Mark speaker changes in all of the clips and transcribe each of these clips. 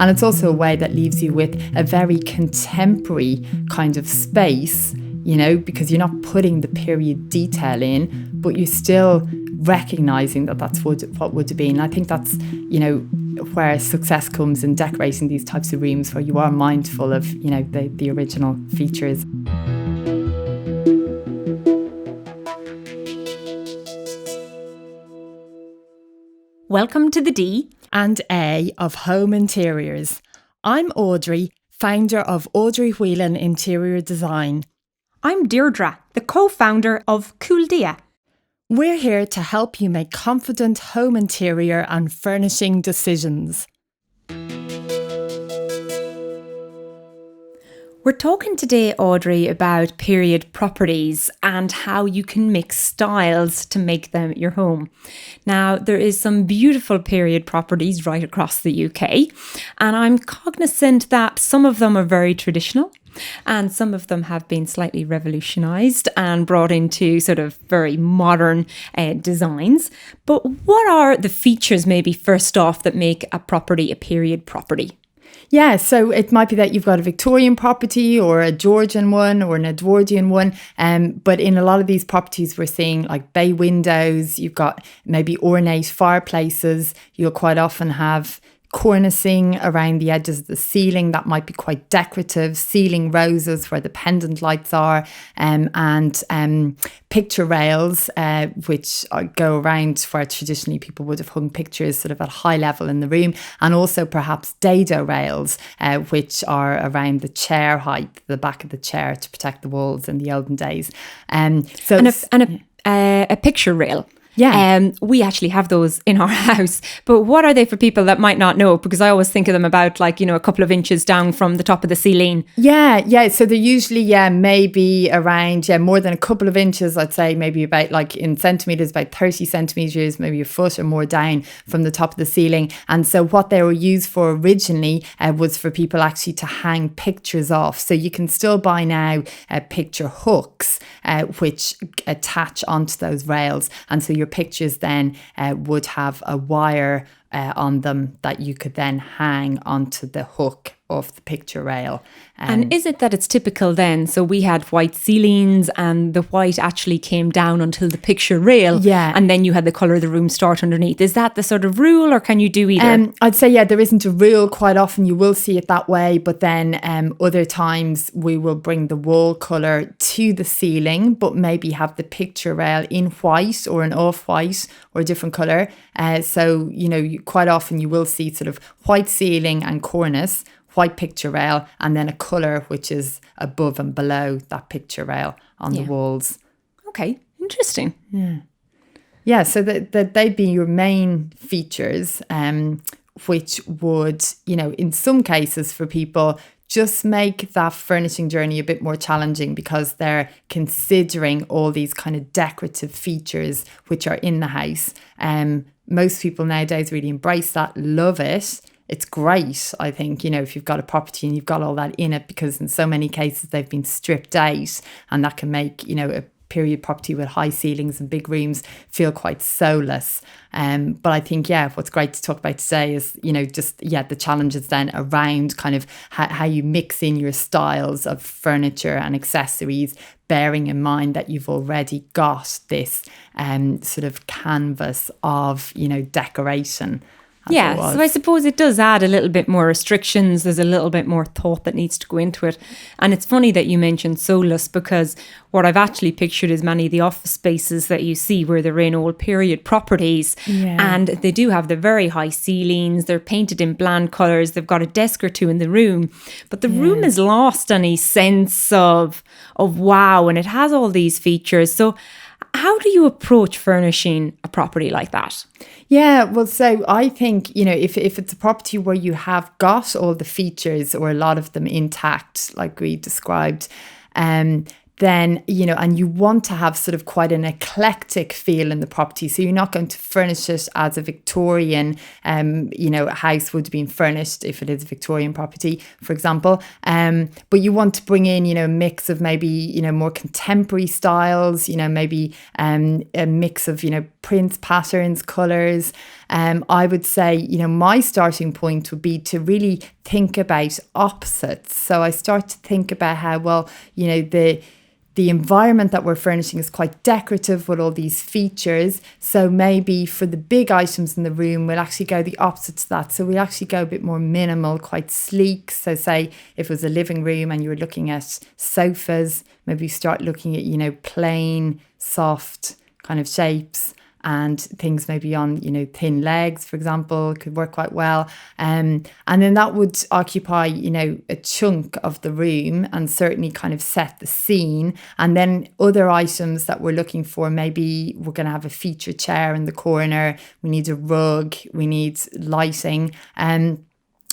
Speaker 1: And it's also a way that leaves you with a very contemporary kind of space, because you're not putting the period detail in, but you're still recognizing that that's what would have been. I think that's, where success comes in decorating these types of rooms, where you are mindful of, the original features.
Speaker 2: Welcome to the D
Speaker 1: and A of Home Interiors. I'm Audrey, founder of Audrey Whelan Interior Design.
Speaker 2: I'm Deirdre, the co-founder of Cool Dia.
Speaker 1: We're here to help you make confident home interior and furnishing decisions.
Speaker 2: We're talking today, Audrey, about period properties and how you can mix styles to make them your home. Now, there is some beautiful period properties right across the UK, and I'm cognizant that some of them are very traditional and some of them have been slightly revolutionised and brought into sort of very modern designs. But what are the features, maybe first off, that make a property a period property?
Speaker 1: Yeah, so it might be that you've got a Victorian property or a Georgian one or an Edwardian one. But in a lot of these properties, we're seeing like bay windows, you've got maybe ornate fireplaces. You'll quite often have cornicing around the edges of the ceiling that might be quite decorative, ceiling roses where the pendant lights are, and picture rails which go around where traditionally people would have hung pictures sort of at high level in the room, and also perhaps dado rails which are around the chair height, the back of the chair, to protect the walls in the olden days.
Speaker 2: A picture rail.
Speaker 1: Yeah.
Speaker 2: We actually have those in our house, but what are they for people that might not know? Because I always think of them about a couple of inches down from the top of the ceiling.
Speaker 1: Yeah. So they're usually, maybe around, more than a couple of inches, I'd say maybe about in centimetres, about 30 centimetres, maybe a foot or more down from the top of the ceiling. And so what they were used for originally was for people actually to hang pictures off. So you can still buy now picture hooks which attach onto those rails. And so your pictures then would have a wire on them that you could then hang onto the hook of the picture rail.
Speaker 2: And is it that it's typical then? So we had white ceilings and the white actually came down until the picture rail.
Speaker 1: Yeah.
Speaker 2: And then you had the colour of the room start underneath. Is that the sort of rule, or can you do either?
Speaker 1: I'd say, there isn't a rule. Quite often you will see it that way, but then other times we will bring the wall colour to the ceiling, but maybe have the picture rail in white or an off-white or a different colour. So, quite often you will see sort of white ceiling and cornice, white picture rail, and then a colour which is above and below that picture rail on the walls.
Speaker 2: Okay, interesting.
Speaker 1: Yeah, so that they'd be your main features, which would, in some cases for people, just make that furnishing journey a bit more challenging because they're considering all these kind of decorative features which are in the house. Most people nowadays really embrace that, love it. It's great, I think, if you've got a property and you've got all that in it, because in so many cases they've been stripped out, and that can make, a period property with high ceilings and big rooms feel quite soulless. But I think, what's great to talk about today is, the challenges then around kind of how you mix in your styles of furniture and accessories, bearing in mind that you've already got this sort of canvas of, decoration.
Speaker 2: Yeah, so I suppose it does add a little bit more restrictions. There's a little bit more thought that needs to go into it. And it's funny that you mentioned soulless, because what I've actually pictured is many of the office spaces that you see where they're in old period properties.
Speaker 1: Yeah.
Speaker 2: And they do have the very high ceilings. They're painted in bland colours. They've got a desk or two in the room. But the room is lost any sense of wow. And it has all these features. So how do you approach furnishing a property like that?
Speaker 1: Yeah, well, so I think, if it's a property where you have got all the features or a lot of them intact, like we described, then, and you want to have sort of quite an eclectic feel in the property. So you're not going to furnish it as a Victorian, house would have been furnished if it is a Victorian property, for example. But you want to bring in, a mix of maybe, more contemporary styles, maybe a mix of, prints, patterns, colours. I would say, you know, my starting point would be to really think about opposites. So I start to think about how, well, you know, the environment that we're furnishing is quite decorative with all these features. So maybe for the big items in the room, we'll actually go the opposite to that. So we'll actually go a bit more minimal, quite sleek. So say if it was a living room and you were looking at sofas, maybe you start looking at, you know, plain, soft kind of shapes, and things maybe on, you know, thin legs, for example, could work quite well. And then that would occupy, you know, a chunk of the room and certainly kind of set the scene. And then other items that we're looking for, maybe we're going to have a feature chair in the corner, we need a rug, we need lighting. And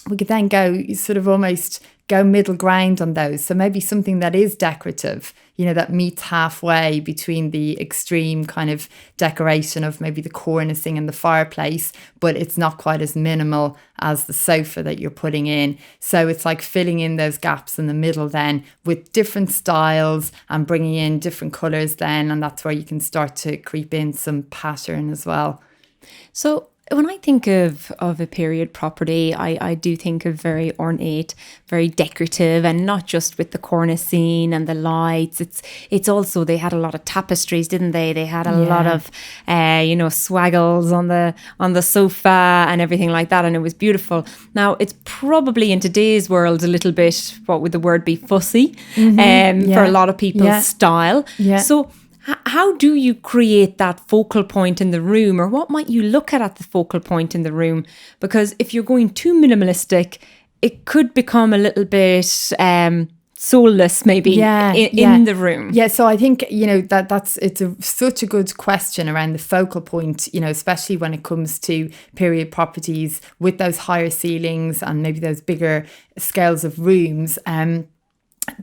Speaker 1: we could then go sort of almost go middle ground on those. So maybe something that is decorative, you know, that meets halfway between the extreme kind of decoration of maybe the cornicing and the fireplace, but it's not quite as minimal as the sofa that you're putting in. So it's like filling in those gaps in the middle then with different styles and bringing in different colours then. And that's where you can start to creep in some pattern as well.
Speaker 2: So when I think of a period property, I do think of very ornate, very decorative, and not just with the cornicing and the lights. It's also, they had a lot of tapestries, didn't they? They had a lot of, you know, swaggles on the sofa and everything like that, and it was beautiful. Now, it's probably in today's world a little bit, what would the word be, fussy, for a lot of people's style. Yeah. So how do you create that focal point in the room, or what might you look at the focal point in the room? Because if you're going too minimalistic, it could become a little bit soulless maybe in the room.
Speaker 1: Yeah, so I think, you know, it's such a good question around the focal point, you know, especially when it comes to period properties with those higher ceilings and maybe those bigger scales of rooms,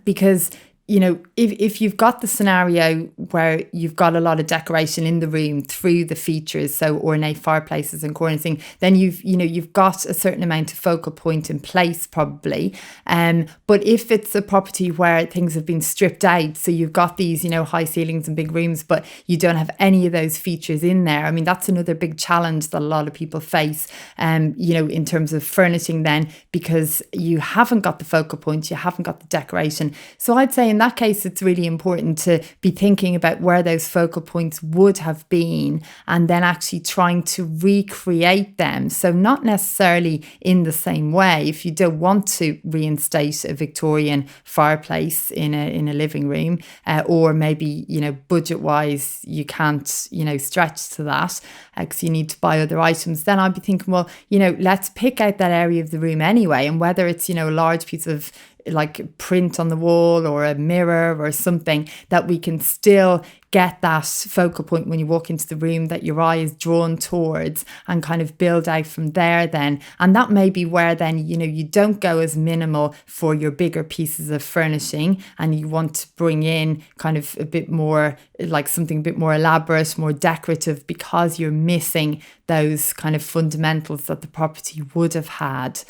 Speaker 1: because, you know, if you've got the scenario where you've got a lot of decoration in the room through the features, so ornate fireplaces and cornicing, then you've got a certain amount of focal point in place probably. But if it's a property where things have been stripped out, so you've got these, you know, high ceilings and big rooms, but you don't have any of those features in there. I mean, that's another big challenge that a lot of people face, you know, in terms of furnishing then, because you haven't got the focal point, you haven't got the decoration. So I'd say in that case, it's really important to be thinking about where those focal points would have been and then actually trying to recreate them. So not necessarily in the same way. If you don't want to reinstate a Victorian fireplace in a living room, or maybe, you know, budget wise, you can't, you know, stretch to that because you need to buy other items, then I'd be thinking, well, you know, let's pick out that area of the room anyway. And whether it's, you know, a large piece of like print on the wall or a mirror or something, that we can still get that focal point when you walk into the room that your eye is drawn towards, and kind of build out from there then. And that may be where then, you know, you don't go as minimal for your bigger pieces of furnishing and you want to bring in kind of a bit more, like something a bit more elaborate, more decorative, because you're missing those kind of fundamentals that the property would have had.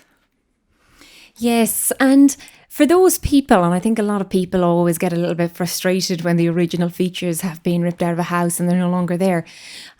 Speaker 2: Yes, and for those people, and I think a lot of people always get a little bit frustrated when the original features have been ripped out of a house and they're no longer there.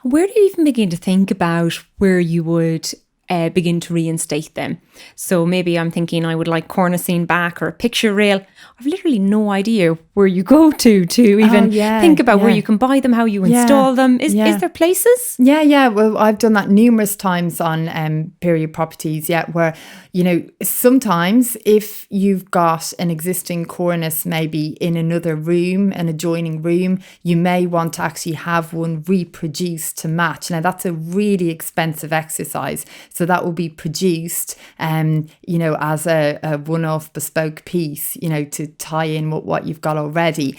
Speaker 2: Where do you even begin to think about where you would begin to reinstate them? So maybe I'm thinking I would like cornicing back or a picture rail. I've literally no idea where you go to even think about where you can buy them, how you install them. Is there places?
Speaker 1: Yeah. Well, I've done that numerous times on period properties, where, you know, sometimes if you've got an existing cornice maybe in another room, an adjoining room, you may want to actually have one reproduced to match. Now, that's a really expensive exercise. So that will be produced, you know, as a one-off bespoke piece, you know, to tie in what you've got already.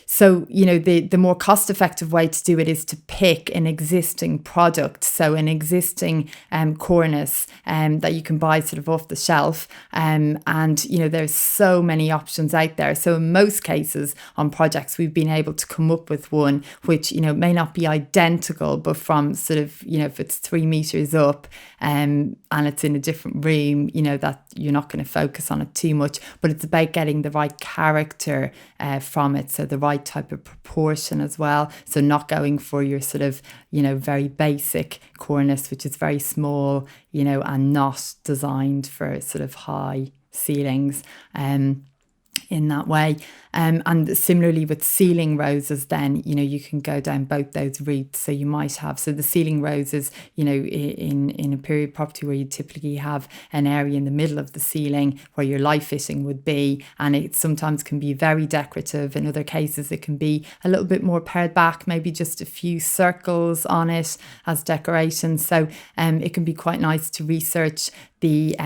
Speaker 1: So, you know, the more cost-effective way to do it is to pick an existing product. So an existing cornice that you can buy sort of off the shelf. And, you know, there's so many options out there. So in most cases on projects, we've been able to come up with one which, you know, may not be identical, but from sort of, you know, if it's 3 meters up, and it's in a different room, you know, that you're not going to focus on it too much, but it's about getting the right character from it. So the right type of proportion as well. So not going for your sort of, you know, very basic cornice, which is very small, you know, and not designed for sort of high ceilings. In that way. And similarly with ceiling roses, then, you know, you can go down both those routes. So you might have, so the ceiling roses, you know, in a period property where you typically have an area in the middle of the ceiling where your light fitting would be, and it sometimes can be very decorative. In other cases, it can be a little bit more pared back, maybe just a few circles on it as decoration. So it can be quite nice to research the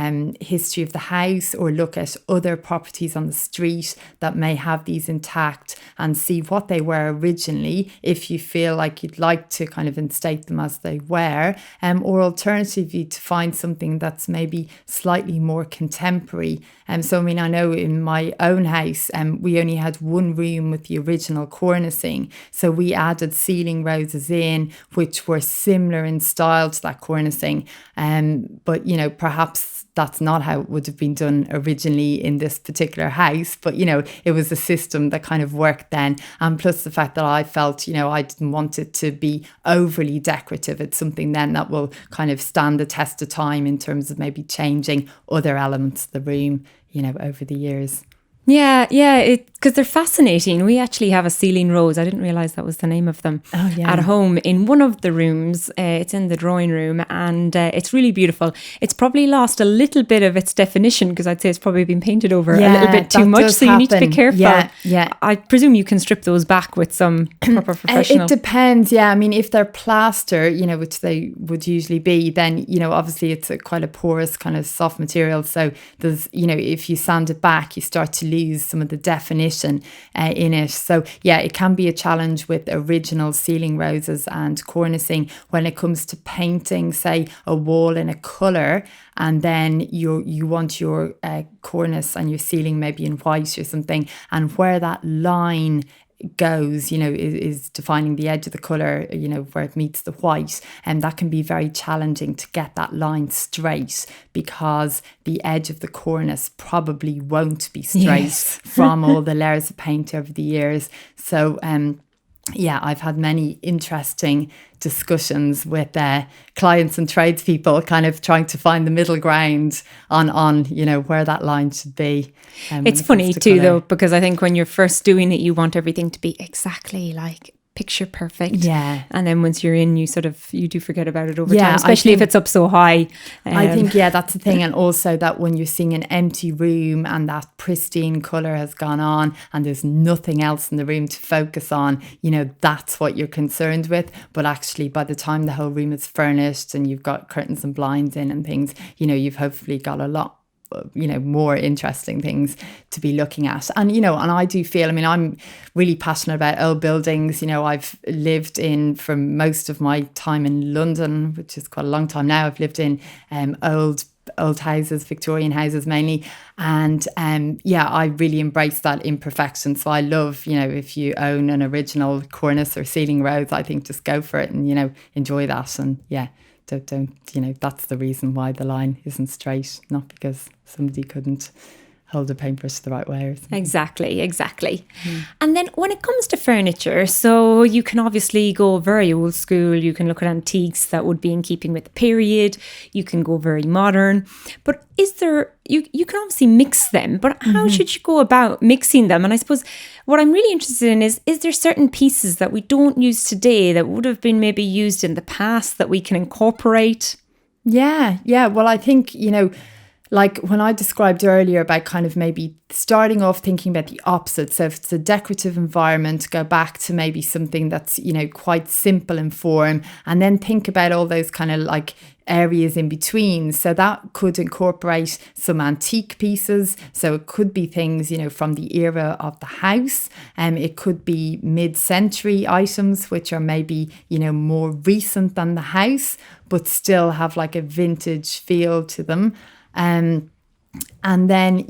Speaker 1: history of the house or look at other properties on the street that may have these intact and see what they were originally, if you feel like you'd like to kind of instate them as they were, or alternatively to find something that's maybe slightly more contemporary. So I mean, I know in my own house we only had one room with the original cornicing, so we added ceiling roses in which were similar in style to that cornicing, but you know, perhaps that's not how it would have been done originally in this particular house, but you know, it was a system that kind of worked then. And plus the fact that I felt, you know, I didn't want it to be overly decorative. It's something then that will kind of stand the test of time in terms of maybe changing other elements of the room, you know, over the years.
Speaker 2: Yeah, because they're fascinating. We actually have a ceiling rose. I didn't realize that was the name of them. At home in one of the rooms. It's in the drawing room, and it's really beautiful. It's probably lost a little bit of its definition because I'd say it's probably been painted over a little bit too much. So you need to be careful.
Speaker 1: Yeah.
Speaker 2: I presume you can strip those back with some proper professional.
Speaker 1: It depends. Yeah, I mean, if they're plaster, you know, which they would usually be, then you know, obviously it's quite a porous kind of soft material. So there's, you know, if you sand it back, you start to lose some of the definition in it. So yeah, it can be a challenge with original ceiling roses and cornicing when it comes to painting, say, a wall in a colour, and then you want your cornice and your ceiling maybe in white or something, and where that line goes, you know, is defining the edge of the colour, you know, where it meets the white, and that can be very challenging to get that line straight because the edge of the cornice probably won't be straight from all the layers of paint over the years. So yeah, I've had many interesting discussions with clients and tradespeople, kind of trying to find the middle ground on you know, where that line should be.
Speaker 2: It's funny too, though, because I think when you're first doing it, you want everything to be exactly like picture perfect.
Speaker 1: Yeah.
Speaker 2: And then once you're in, you do forget about it over time, especially if it's up so high.
Speaker 1: I think, that's the thing. And also that when you're seeing an empty room and that pristine colour has gone on and there's nothing else in the room to focus on, you know, that's what you're concerned with. But actually, by the time the whole room is furnished and you've got curtains and blinds in and things, you know, you've hopefully got a lot, you know, more interesting things to be looking at. And, you know, and I do feel, I mean, I'm really passionate about old buildings. You know, I've lived in, for most of my time in London, which is quite a long time now, I've lived in old houses, Victorian houses mainly. And I really embrace that imperfection. So I love, you know, if you own an original cornice or ceiling rose, I think just go for it and, you know, enjoy that. And don't you know, that's the reason why the line isn't straight, not because somebody couldn't hold a paintbrush the right way or something.
Speaker 2: Exactly. And then when it comes to furniture, so you can obviously go very old school, you can look at antiques that would be in keeping with the period, you can go very modern, but is there, you can obviously mix them, but how should you go about mixing them? And I suppose what I'm really interested in is there certain pieces that we don't use today that would have been maybe used in the past that we can incorporate?
Speaker 1: Yeah. Well, I think, you know, like when I described earlier about kind of maybe starting off thinking about the opposite. So if it's a decorative environment, go back to maybe something that's, you know, quite simple in form, and then think about all those kind of like areas in between. So that could incorporate some antique pieces. So it could be things, you know, from the era of the house. It could be mid-century items, which are maybe, you know, more recent than the house, but still have like a vintage feel to them. And then,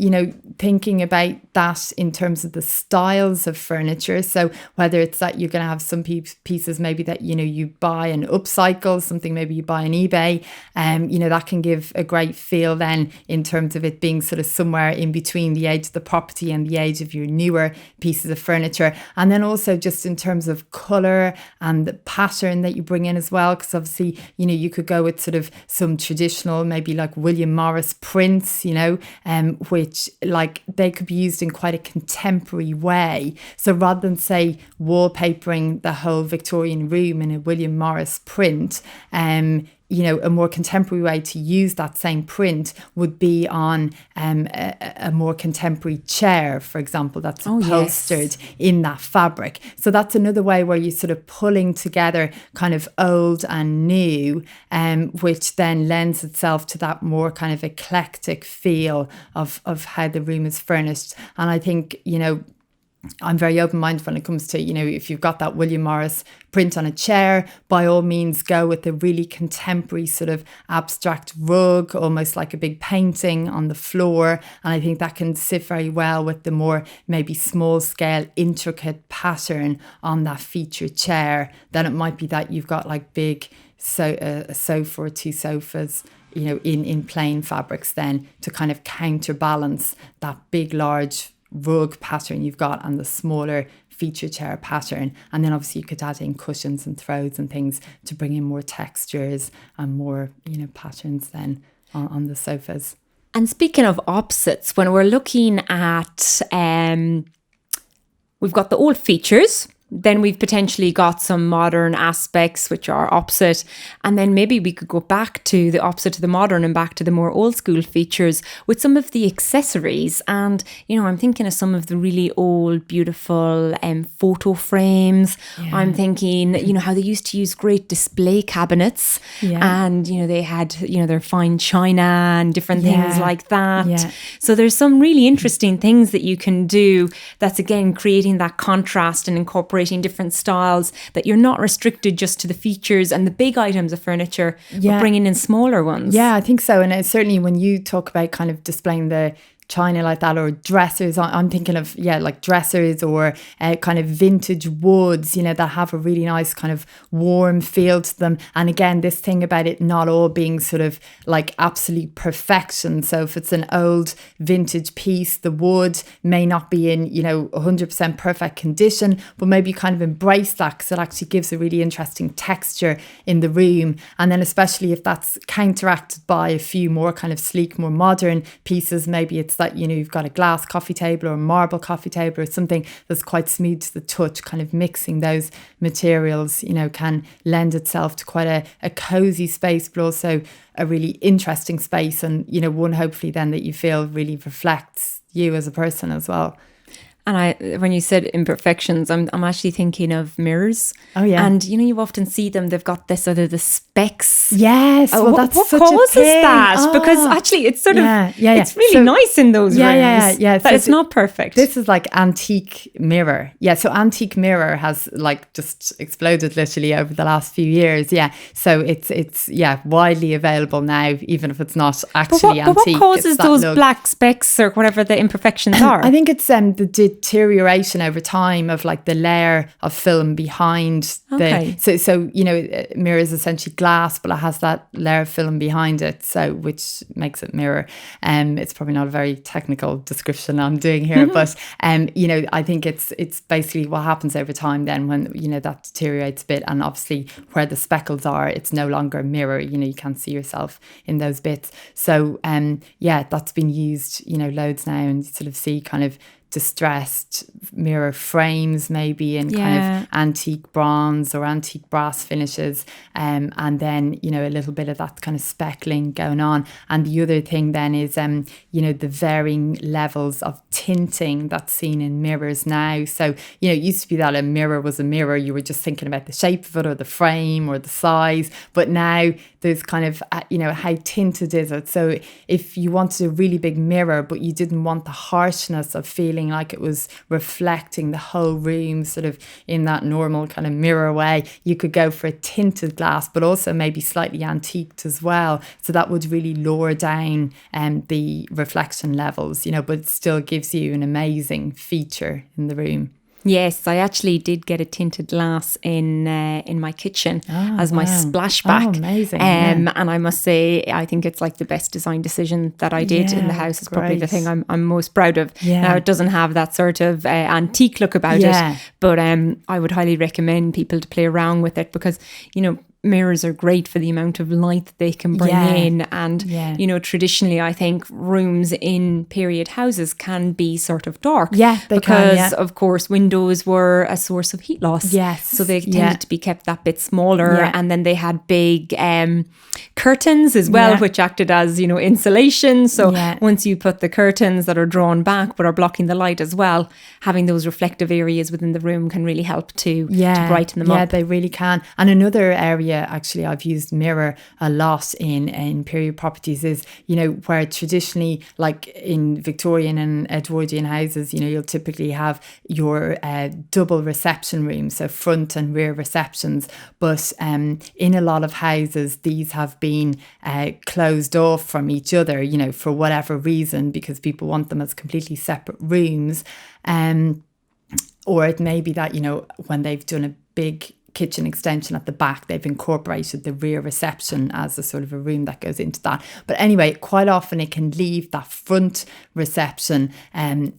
Speaker 1: thinking about that in terms of the styles of furniture. So whether it's that you're going to have some pieces maybe that, you buy and upcycle, something maybe you buy on eBay, that can give a great feel then in terms of it being sort of somewhere in between the age of the property and the age of your newer pieces of furniture. And then also just in terms of colour and the pattern that you bring in as well, because obviously, you could go with sort of some traditional, maybe like William Morris prints, which like they could be used in quite a contemporary way. So rather than say wallpapering the whole Victorian room in a William Morris print, a more contemporary way to use that same print would be on a more contemporary chair, for example, that's upholstered in that fabric. So that's another way where you're sort of pulling together kind of old and new, which then lends itself to that more kind of eclectic feel of how the room is furnished. And I think, I'm very open-minded when it comes to, if you've got that William Morris print on a chair, by all means go with a really contemporary sort of abstract rug, almost like a big painting on the floor. And I think that can sit very well with the more maybe small-scale, intricate pattern on that featured chair. Then it might be that you've got like big a sofa or two sofas, in plain fabrics then to kind of counterbalance that big, large rug pattern you've got and the smaller feature chair pattern. And then obviously you could add in cushions and throws and things to bring in more textures and more patterns then on the sofas.
Speaker 2: And speaking of opposites, when we're looking at we've got the old features, then we've potentially got some modern aspects which are opposite, and then maybe we could go back to the opposite to the modern and back to the more old school features with some of the accessories. And I'm thinking of some of the really old beautiful photo frames. I'm thinking how they used to use great display cabinets, and they had their fine china and different things like that. So there's some really interesting things that you can do that's again creating that contrast and incorporating different styles, that you're not restricted just to the features and the big items of furniture, but bringing in smaller ones.
Speaker 1: Yeah, I think so. And certainly when you talk about kind of displaying the china like that, or dressers, I'm thinking of like dressers or kind of vintage woods, that have a really nice kind of warm feel to them. And again, this thing about it not all being sort of like absolute perfection. So if it's an old vintage piece, the wood may not be in 100% perfect condition, but maybe kind of embrace that because it actually gives a really interesting texture in the room. And then especially if that's counteracted by a few more kind of sleek, more modern pieces, maybe it's that you've got a glass coffee table or a marble coffee table or something that's quite smooth to the touch. Kind of mixing those materials can lend itself to quite a cozy space, but also a really interesting space, and one hopefully then that you feel really reflects you as a person as well.
Speaker 2: And when you said imperfections, I'm actually thinking of mirrors.
Speaker 1: Oh yeah.
Speaker 2: And you often see them. They've got this the specks.
Speaker 1: Yes. Well, that's
Speaker 2: what
Speaker 1: such
Speaker 2: causes
Speaker 1: a thing.
Speaker 2: that? Because actually, it's sort of it's really
Speaker 1: so,
Speaker 2: nice in those rooms.
Speaker 1: Yeah.
Speaker 2: But
Speaker 1: so
Speaker 2: it's not perfect.
Speaker 1: This is like antique mirror. Yeah. So antique mirror has like just exploded literally over the last few years. Yeah. So it's widely available now, even if it's not actually antique.
Speaker 2: But what causes those black specks or whatever the imperfections are?
Speaker 1: I think it's the deterioration over time of like the layer of film behind so mirror is essentially glass, but it has that layer of film behind it, so which makes it mirror. It's probably not a very technical description I'm doing here, but I think it's basically what happens over time then when that deteriorates a bit, and obviously where the speckles are, it's no longer a mirror, you can't see yourself in those bits. So that's been used loads now, and you sort of see kind of distressed mirror frames maybe in kind of antique bronze or antique brass finishes, and then a little bit of that kind of speckling going on. And the other thing then is the varying levels of tinting that's seen in mirrors now. So it used to be that a mirror was a mirror, you were just thinking about the shape of it or the frame or the size, but now there's kind of how tinted is it. So if you wanted a really big mirror but you didn't want the harshness of feeling feeling like it was reflecting the whole room sort of in that normal kind of mirror way. You could go for a tinted glass, but also maybe slightly antiqued as well. So that would really lower down the reflection levels, you know, but it still gives you an amazing feature in the room.
Speaker 2: Yes, I actually did get a tinted glass in my kitchen as my splashback.
Speaker 1: Oh, amazing.
Speaker 2: And I must say, I think it's like the best design decision that I did in the house. It's probably the thing I'm most proud of. Now, it doesn't have that sort of antique look about it, but I would highly recommend people to play around with it because, you know, mirrors are great for the amount of light that they can bring in. And, you know, traditionally, I think rooms in period houses can be sort of dark.
Speaker 1: Yeah,
Speaker 2: because, of course, windows were a source of heat loss.
Speaker 1: Yes.
Speaker 2: So they tended to be kept that bit smaller. And then they had big curtains as well, which acted as, you know, insulation. So once you put the curtains that are drawn back but are blocking the light as well, having those reflective areas within the room can really help to brighten them up.
Speaker 1: Yeah, they really can. And another area actually I've used mirror a lot in period properties is, you know, where traditionally, like in Victorian and Edwardian houses, you know, you'll typically have your double reception rooms, so front and rear receptions. But in a lot of houses, these have been closed off from each other, you know, for whatever reason, because people want them as completely separate rooms. Or it may be that, you know, when they've done a big kitchen extension at the back, they've incorporated the rear reception as a sort of a room that goes into that. But anyway, quite often it can leave that front reception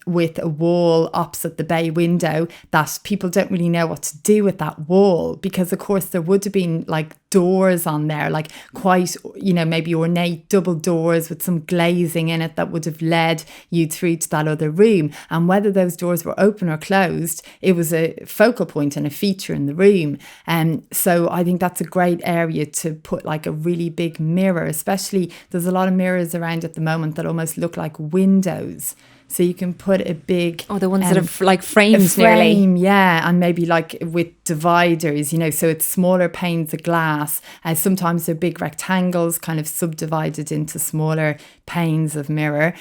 Speaker 1: with a wall opposite the bay window that people don't really know what to do with that wall, because of course there would have been like doors on there, like quite, you know, maybe ornate double doors with some glazing in it that would have led you through to that other room. And whether those doors were open or closed, it was a focal point and a feature in the room. And so I think that's a great area to put like a really big mirror, especially there's a lot of mirrors around at the moment that almost look like windows. So you can put a big...
Speaker 2: Oh, the ones that are like frames nearly.
Speaker 1: Yeah, and maybe like with dividers, you know, so it's smaller panes of glass. Sometimes they're big rectangles kind of subdivided into smaller panes of mirror,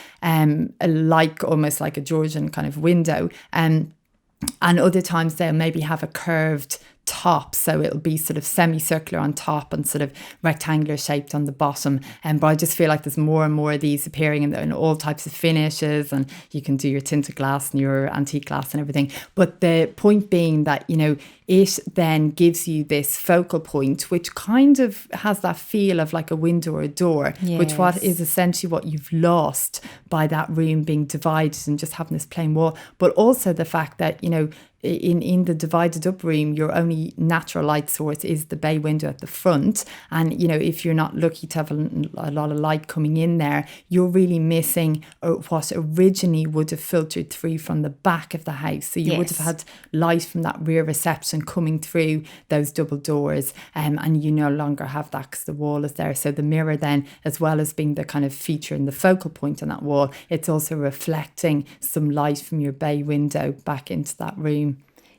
Speaker 1: like almost like a Georgian kind of window. And other times they'll maybe have a curved top, so it'll be sort of semicircular on top and sort of rectangular shaped on the bottom. But I just feel like there's more and more of these appearing in all types of finishes, and you can do your tinted glass and your antique glass and everything. But the point being that, you know, it then gives you this focal point which kind of has that feel of like a window or a door, which what is essentially what you've lost by that room being divided and just having this plain wall. But also the fact that, you know, in the divided up room, your only natural light source is the bay window at the front. And, you know, if you're not lucky to have a lot of light coming in there, you're really missing what originally would have filtered through from the back of the house. So you would have had light from that rear reception coming through those double doors, and you no longer have that because the wall is there. So the mirror then, as well as being the kind of feature and the focal point on that wall, it's also reflecting some light from your bay window back into that room.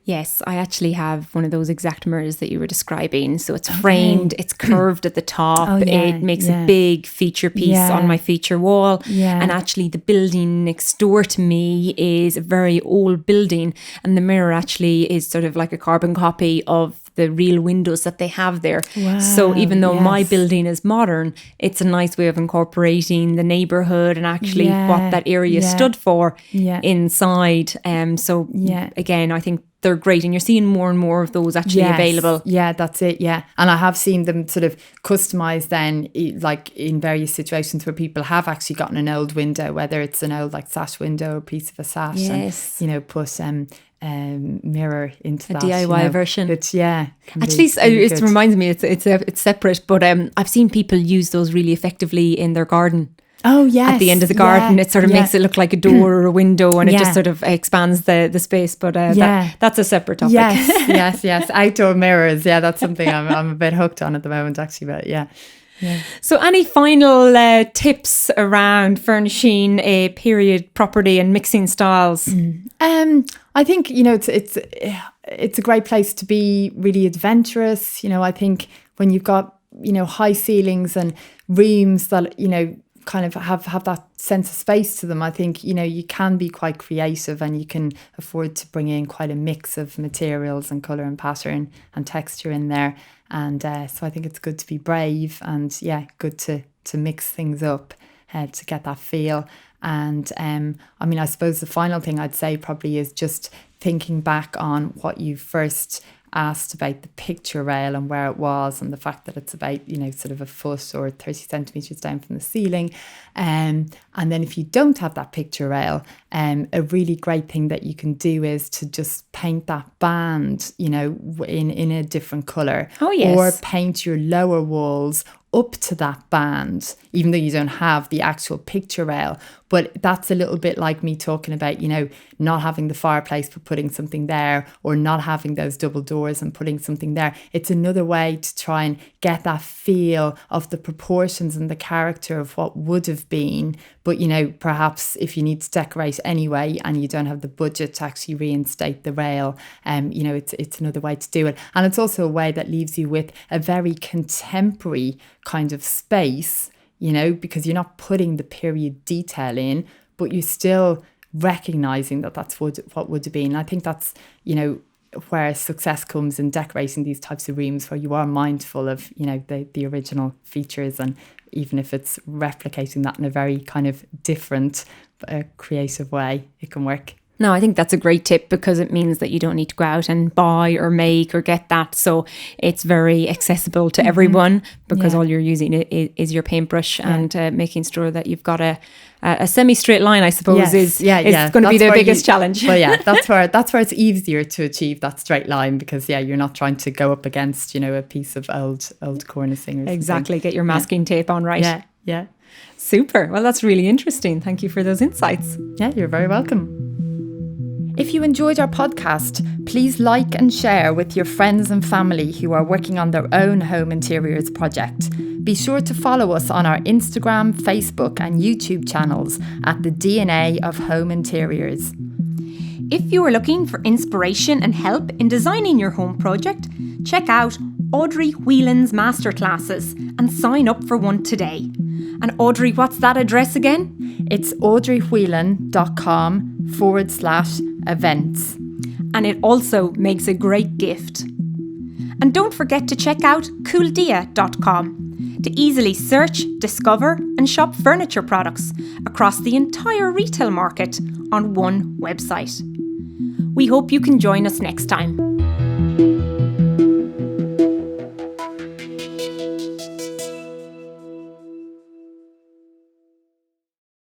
Speaker 2: Yes, I actually have one of those exact mirrors that you were describing. So it's framed, it's curved at the top. It makes a big feature piece on my feature wall. And actually the building next door to me is a very old building. And the mirror actually is sort of like a carbon copy of the real windows that they have there. Wow, so even though my building is modern, it's a nice way of incorporating the neighbourhood and actually what that area stood for inside. So again, I think they're great, and you're seeing more and more of those actually available.
Speaker 1: Yeah, that's it. Yeah, and I have seen them sort of customized then, like in various situations where people have actually gotten an old window, whether it's an old like sash window or a piece of a sash, and you know, put mirror into that
Speaker 2: DIY, you know, version.
Speaker 1: It's
Speaker 2: actually it reminds me it's separate, but I've seen people use those really effectively in their garden.
Speaker 1: Oh yes,
Speaker 2: at the end of the garden, it sort of makes it look like a door or a window, and it just sort of expands the space. But that's a separate topic.
Speaker 1: Yes. Outdoor mirrors. Yeah, that's something I'm a bit hooked on at the moment, actually. But yeah.
Speaker 2: So, any final tips around furnishing a period property and mixing styles?
Speaker 1: I think, you know, it's a great place to be really adventurous. You know, I think when you've got, you know, high ceilings and rooms that, you know, kind of have that sense of space to them, I think, you know, you can be quite creative and you can afford to bring in quite a mix of materials and colour and pattern and texture in there. And so I think it's good to be brave and good to mix things up to get that feel. And I mean, I suppose the final thing I'd say probably is just thinking back on what you first asked about the picture rail and where it was, and the fact that it's about, you know, sort of a foot or 30 centimetres down from the ceiling. And then if you don't have that picture rail, a really great thing that you can do is to just paint that band, you know, in a different colour.
Speaker 2: Oh, yes.
Speaker 1: Or paint your lower walls up to that band, even though you don't have the actual picture rail. But that's a little bit like me talking about, you know, not having the fireplace but putting something there, or not having those double doors and putting something there. It's another way to try and get that feel of the proportions and the character of what would have been. But, you know, perhaps if you need to decorate anyway and you don't have the budget to actually reinstate the rail, you know, it's another way to do it. And it's also a way that leaves you with a very contemporary kind of space, you know, because you're not putting the period detail in, but you're still recognizing that that's what would have been. I think that's, you know, where success comes in decorating these types of rooms, where you are mindful of, you know, the original features, and even if it's replicating that in a very kind of different creative way, it can work.
Speaker 2: No, I think that's a great tip, because it means that you don't need to go out and buy or make or get that. So it's very accessible to everyone, because all you're using is your paintbrush, and making sure that you've got a semi-straight line, I suppose, is going to be the biggest challenge.
Speaker 1: Well, yeah, that's where it's easier to achieve that straight line, because you're not trying to go up against, you know, a piece of old cornicing or
Speaker 2: exactly.
Speaker 1: something.
Speaker 2: Get your masking tape on right.
Speaker 1: Yeah.
Speaker 2: Super. Well, that's really interesting. Thank you for those insights.
Speaker 1: Yeah, you're very welcome. If you enjoyed our podcast, please like and share with your friends and family who are working on their own home interiors project. Be sure to follow us on our Instagram, Facebook and YouTube channels at the DNA of Home Interiors.
Speaker 2: If you are looking for inspiration and help in designing your home project, check out Audrey Whelan's masterclasses and sign up for one today. And Audrey, what's that address again?
Speaker 1: It's audreywhelan.com/events.
Speaker 2: And it also makes a great gift. And don't forget to check out cooldia.com to easily search, discover and shop furniture products across the entire retail market on one website. We hope you can join us next time.